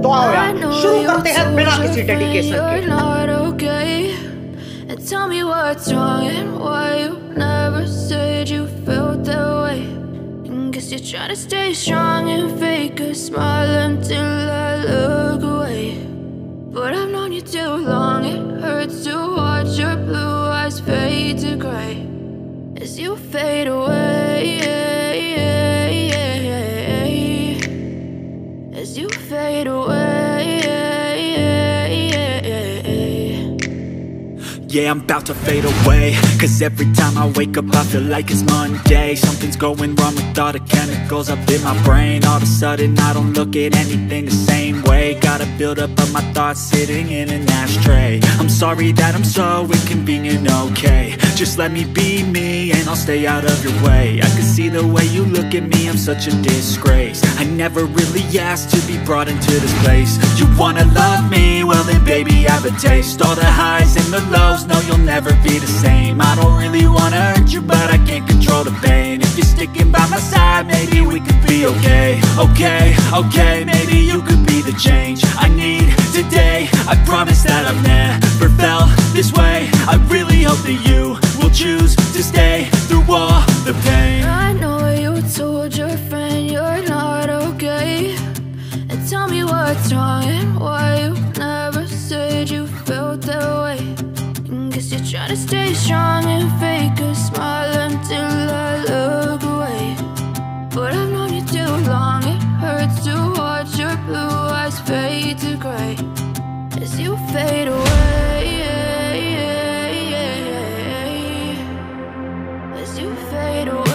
तो आओ यार शुरू करते हैं बिना किसी डेडिकेशन के। And tell me what's wrong and why you never said you felt that way. And guess you're trying to stay strong and fake a smile until I look away. But I've known you too long, it hurts to watch your blue eyes fade to grey as you fade away, as you fade away. Yeah, I'm about to fade away, cause every time I wake up I feel like it's Monday. Something's going wrong with all the chemicals up in my brain. All of a sudden I don't look at anything the same way. Gotta build up of my thoughts sitting in an ashtray. I'm sorry that I'm so inconvenient, okay. Just let me be me and I'll stay out of your way. I can see the way you look at me, I'm such a disgrace. I never really asked to be brought into this place. You wanna love me? Well then baby I have a taste. All the highs and the lows, no you'll never be the same. I don't really wanna hurt you but I can't control the pain. If you're sticking by my side maybe we could be okay. Okay, maybe you could be the change I need today. I promise that I've never felt this way. I really hope that you will choose to stay through all the pain. I know you told your friend you're not okay. And tell me what's wrong and why you never said you felt that way. And guess you're trying to stay strong and fake a smile until I look away. But I've known you too long, it hurts to watch your blue eyes fade to grey as you fade away, as you fade away,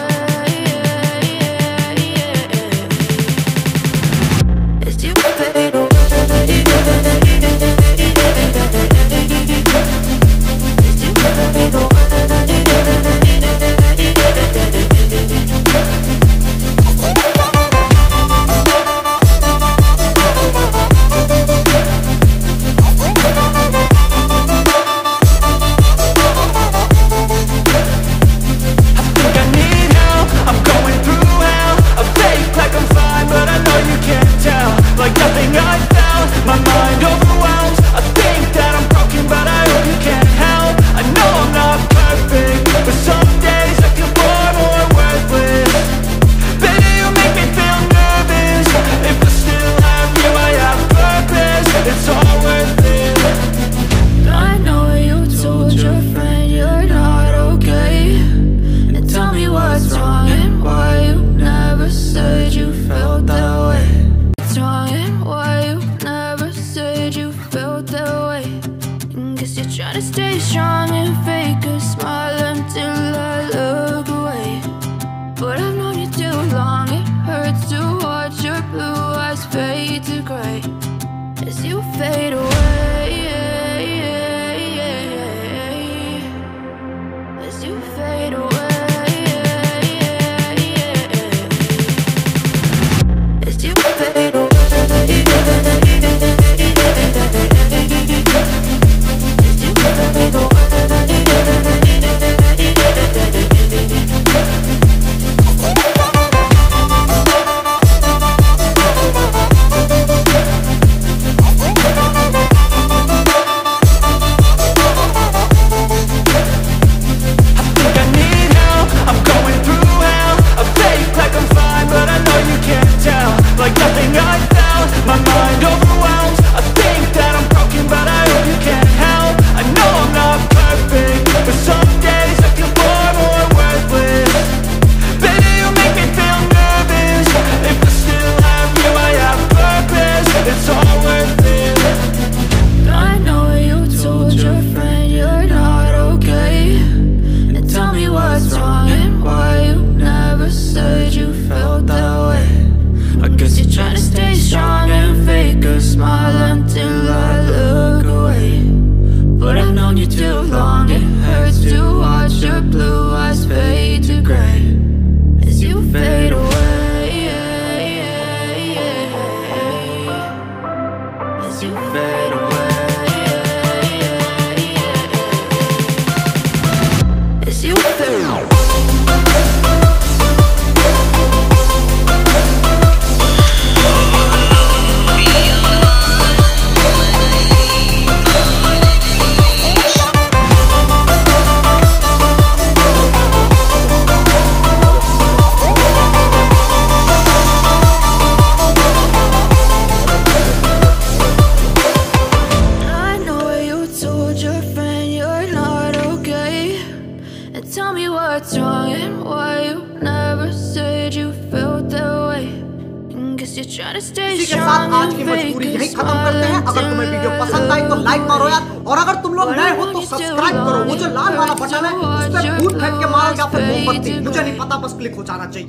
as you fade away. Try to stay strong and fake a smile until I look away. But I've known you too long, it hurts to watch your blue eyes fade to grey as you fade away, as you fade away, as you fade away. tell me what's wrong and why you never said you felt that way. Guess you're trying to stay इसी के साथ आज की मजबूरी यही खत्म करते हैं। अगर तुम्हें वीडियो पसंद आई तो लाइक मारो यार, और अगर तुम लोग नए हो तो सब्सक्राइब करो। वो जो लाल वाला बटन है उस पर फूट फेंक के मारो या फिर मोमबत्ती, मुझे नहीं पता, बस क्लिक हो जाना चाहिए।